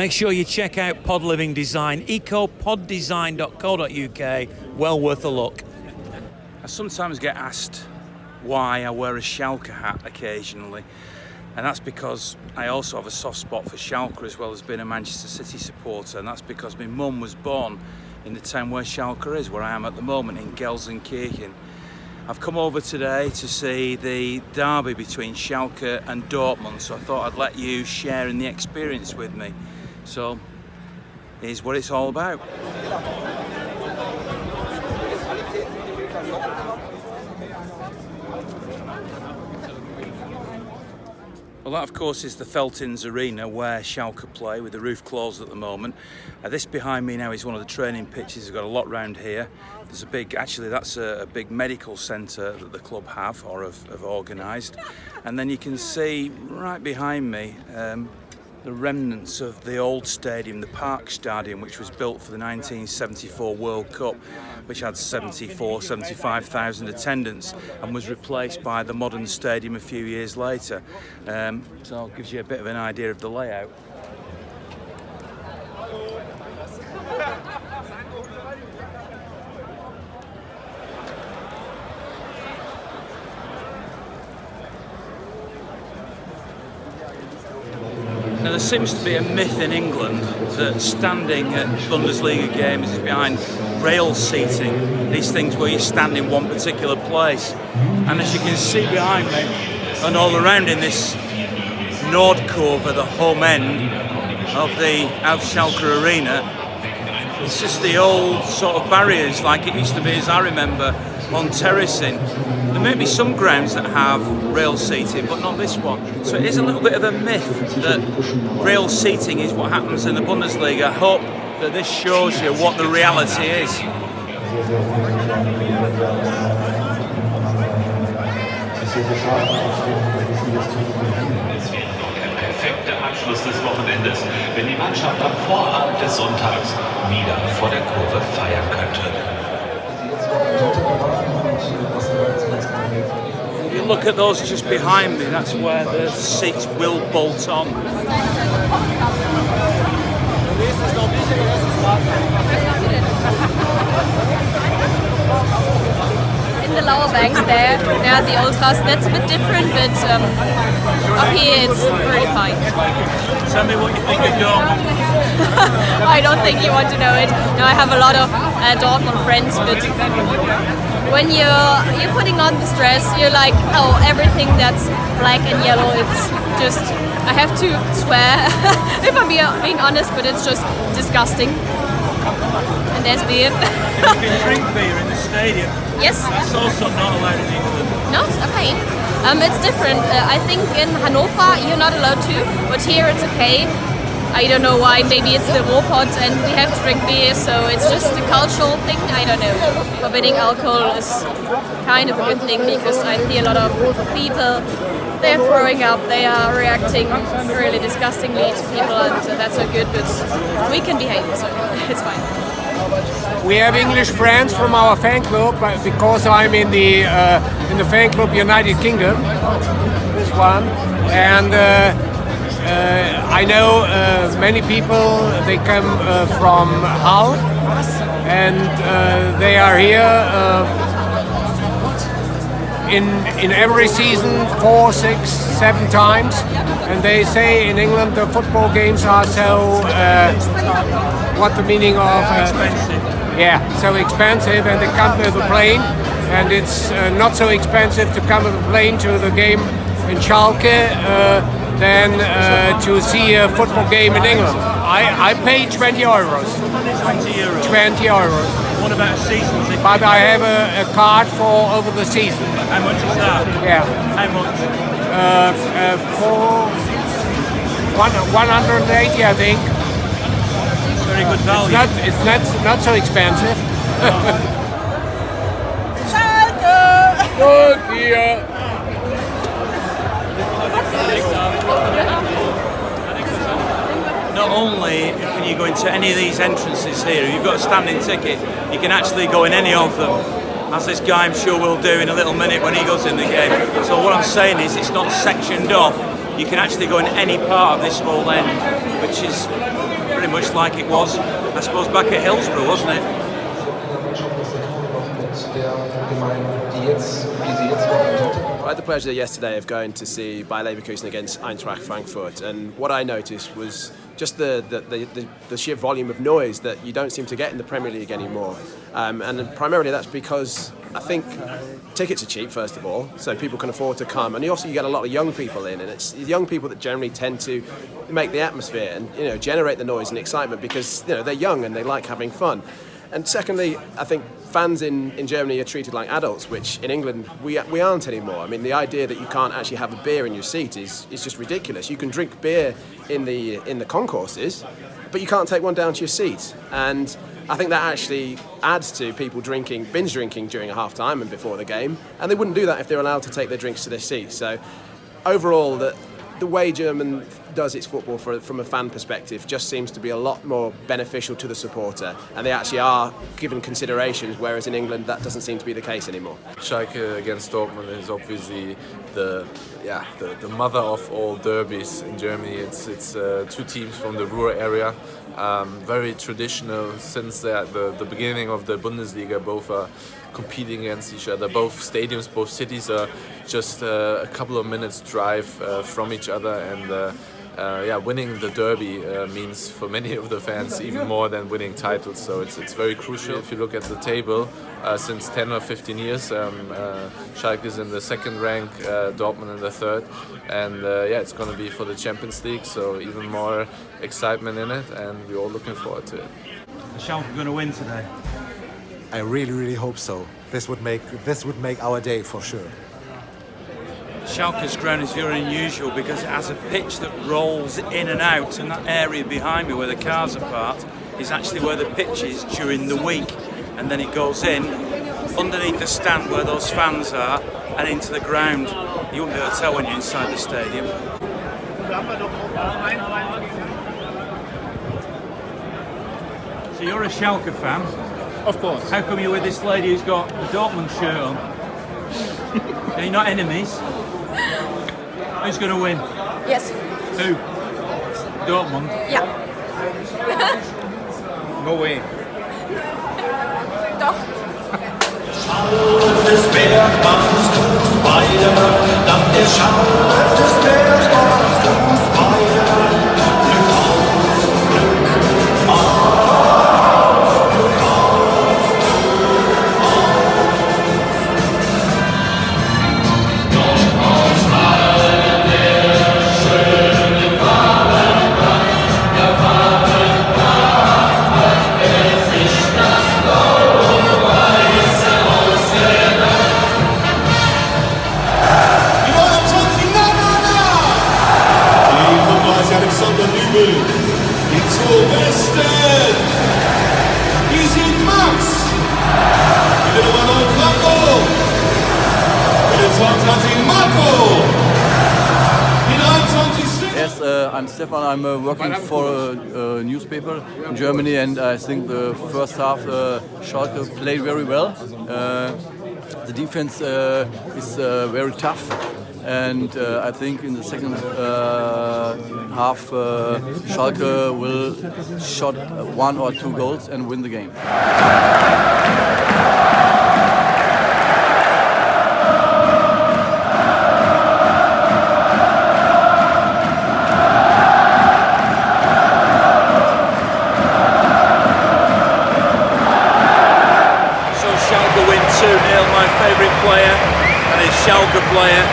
Make sure you check out Pod Living Design, ecopoddesign.co.uk. Well worth a look. I sometimes get asked why I wear a Schalke hat occasionally, and that's because I also have a soft spot for Schalke as well as being a Manchester City supporter, and that's because my mum was born in the town where Schalke is, where I am at the moment, in Gelsenkirchen. I've come over today to see the derby between Schalke and Dortmund, so I thought I'd let you share in the experience with me. So here's what it's all about. Well, that of course is the Veltins Arena where Schalke play, with the roof closed at the moment. This behind me now is one of the training pitches. We've got a lot round here. There's a big, actually that's a big medical centre that the club have or have organised. And then you can see right behind me the remnants of the old stadium, the Park Stadium, which was built for the 1974 World Cup, which had 75,000 attendants and was replaced by the modern stadium a few years later. So it gives you a bit of an idea of the layout. Now there seems to be a myth in England that standing at Bundesliga games is behind rail seating, these things where you stand in one particular place. And as you can see behind me and all around in this Nordkurve, the home end of the Schalke Arena, it's just the old sort of barriers like it used to be, as I remember, on terracing. There may be some grounds that have rail seating, but not this one. So it is a little bit of a myth that rail seating is what happens in the Bundesliga. I hope that this shows you what the reality is. Ein perfekter Abschluss des Wochenendes, wenn die Mannschaft am Vorabend des Sonntags wieder vor der Kurve feiern könnte. If you look at those just behind me, that's where the seats will bolt on. In the lower banks there are the ultras. That's a bit different, but up here it's really fine. Tell me what you think of Dortmund. I don't think you want to know it. No, I have a lot of Dortmund friends, but when you're putting on this dress, you're like, oh, everything that's black and yellow, it's just, I have to swear, if I'm being honest, but it's just disgusting. And there's beer. You can drink beer in the stadium. Yes. That's also not allowed in England. No, okay. It's different. I think in Hanover you're not allowed to, but here it's okay. I don't know why. Maybe it's the Ruhrpott and we have to drink beer, so it's just a cultural thing. I don't know. Forbidding alcohol is kind of a good thing because I see a lot of people. They're throwing up. They are reacting really disgustingly to people, and that's not good. But we can behave, so it's fine. We have English friends from our fan club, because I'm in the fan club United Kingdom. This one, and I know many people. They come from Hull, and they are here in every season 4, 6, 7 times. And they say in England the football games are so. What the meaning of? Expensive. Yeah, so expensive, and they come with a plane, and it's not so expensive to come with a plane to the game in Schalke than to see a football game in England. I pay 20 euros. 20 euros. 20 euros. What about a season ticket? But I have a card for over the season. How much is that? Yeah. How much? For 180, I think. Very good value. It's not so expensive. Not only can you go into any of these entrances here, you've got a standing ticket, you can actually go in any of them, as this guy I'm sure will do in a little minute when he goes in the game. So what I'm saying is it's not sectioned off you can actually go in any part of this whole end, which is pretty much like it was, I suppose, back at Hillsborough, wasn't it? I had the pleasure yesterday of going to see Bayer Leverkusen against Eintracht Frankfurt, and what I noticed was just the sheer volume of noise that you don't seem to get in the Premier League anymore. And primarily that's because I think tickets are cheap, first of all, so people can afford to come, and also you get a lot of young people in, and it's young people that generally tend to make the atmosphere and generate the noise and excitement because they're young and they like having fun. And secondly, I think fans in Germany are treated like adults, which in England we aren't anymore. I mean, the idea that you can't actually have a beer in your seat is just ridiculous. You can drink beer in the concourses, but you can't take one down to your seat. And I think that actually adds to people binge drinking during a half time and before the game, and they wouldn't do that if they're allowed to take their drinks to their seats. So overall, the way German does its football from a fan perspective just seems to be a lot more beneficial to the supporter, and they actually are given considerations, whereas in England that doesn't seem to be the case anymore. Schalke against Dortmund is obviously the mother of all derbies in Germany. It's two teams from the rural area, very traditional since the beginning of the Bundesliga. Both are competing against each other. Both stadiums, both cities are just a couple of minutes drive from each other, and winning the derby means for many of the fans even more than winning titles. So it's very crucial. If you look at the table, since 10 or 15 years, Schalke is in the second rank, Dortmund in the third, and it's going to be for the Champions League. So even more excitement in it, and we're all looking forward to it. Is Schalke going to win today? I really, really hope so. This would make our day for sure. Schalke's ground is very unusual because it has a pitch that rolls in and out, and that area behind me where the cars are parked is actually where the pitch is during the week, and then it goes in underneath the stand where those fans are and into the ground. You wouldn't be able to tell when you're inside the stadium. So you're a Schalke fan? Of course. How come you're with this lady who's got a Dortmund shirt on? Are you not enemies? Who's going to win? Yes. Who? Dortmund? Yeah. No way. Doch. Des Bergmanns Fußball, nach der Schau des Bergmanns Fußball. Glück auf, Glück auf, Glück auf, Doch aus all der schönen Farbenpracht, der Farbenpracht hat sich das Blau-Weiße ausgedacht. Die 29 Die 35 Alexander Nübel. Die 2 Westen. Die 7 Max. Die Nummer 9 Franco. Die 22 Marco. Die 23 Yes, I'm Stefan. I'm working for a newspaper in Germany, and I think the first half Schalke played very well. The defense is very tough, and I think in the second half Schalke will shot 1 or 2 goals and win the game. My favourite player and his Schalke player,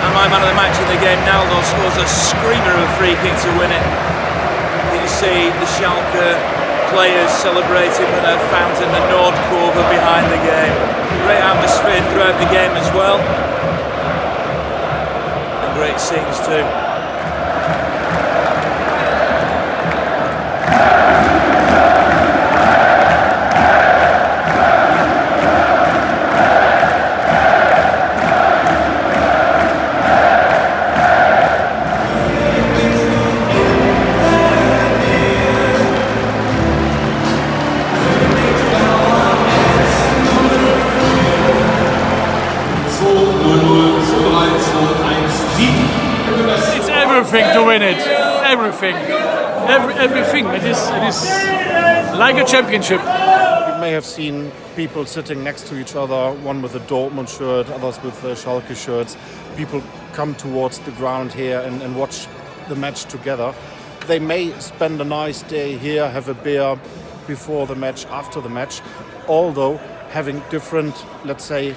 and my man of the match in the game, Naldo, scores a screamer of a free kick to win it. You can see the Schalke players celebrating with their fans in the Nordkurve behind the game. Great atmosphere throughout the game as well, and great scenes too. It's everything to win it. Everything. Everything. It is like a championship. You may have seen people sitting next to each other, one with a Dortmund shirt, others with Schalke shirts. People come towards the ground here and watch the match together. They may spend a nice day here, have a beer before the match, after the match, although having different, let's say,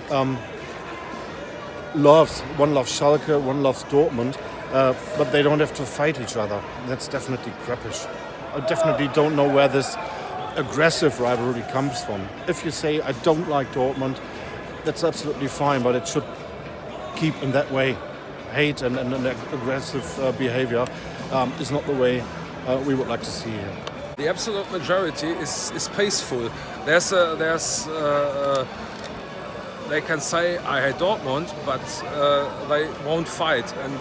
loves. One loves Schalke, one loves Dortmund, but they don't have to fight each other. That's definitely crappish. I definitely don't know where this aggressive rivalry comes from. If you say, I don't like Dortmund, that's absolutely fine, but it should keep in that way. Hate and aggressive behavior is not the way we would like to see here. The absolute majority is peaceful. They can say I hate Dortmund, but they won't fight. And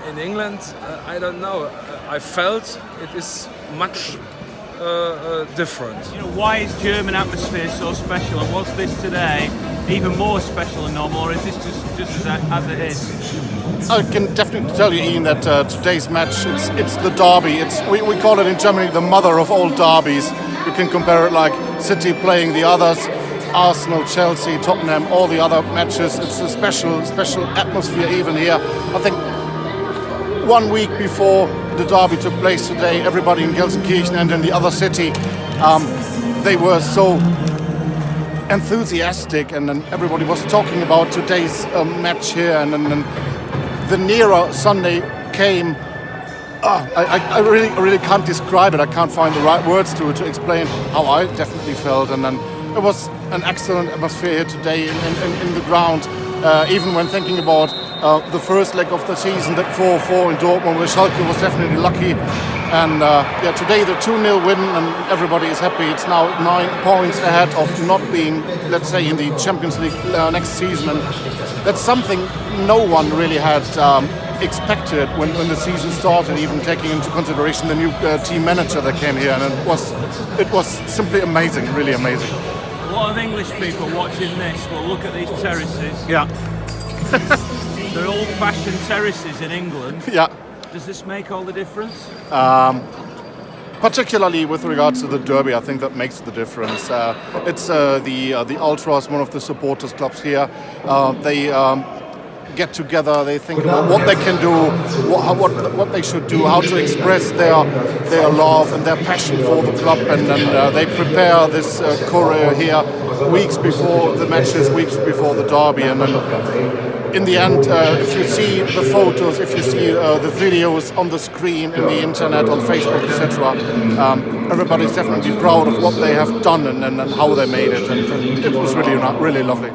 in England, I don't know. I felt it is much different. You know, why is German atmosphere so special, and was this today even more special than normal, or is this just as it is? I can definitely tell you, Ian, that today's match, it's the derby. We call it in Germany the mother of all derbies. You can compare it like City playing the others, Arsenal, Chelsea, Tottenham, all the other matches. It's a special atmosphere even here. I think 1 week before the derby took place today, everybody in Gelsenkirchen and in the other city, they were so enthusiastic, and then everybody was talking about today's match here, and then the nearer Sunday came. I really can't describe it. I can't find the right words to explain how I definitely felt, and then it was an excellent atmosphere here today in the ground. Even when thinking about the first leg of the season, that 4-4 in Dortmund, where Schalke was definitely lucky. And today the 2-0 win, and everybody is happy. It's now 9 points ahead of not being, let's say, in the Champions League next season. And that's something no one really had expected when the season started, even taking into consideration the new team manager that came here. And it was simply amazing, really amazing. A lot of English people watching this will look at these terraces. Yeah. They're old-fashioned terraces in England. Yeah. Does this make all the difference? Particularly with regards to the derby, I think that makes the difference. It's the Ultras, one of the supporters clubs here. They get together, they think about what they can do, what they should do, how to express their love and their passion for the club, and then they prepare this choreo here weeks before the matches, weeks before the derby, and then in the end, if you see the photos, if you see the videos on the screen, in the internet, on Facebook, etc., everybody's definitely proud of what they have done and how they made it, and it was really lovely.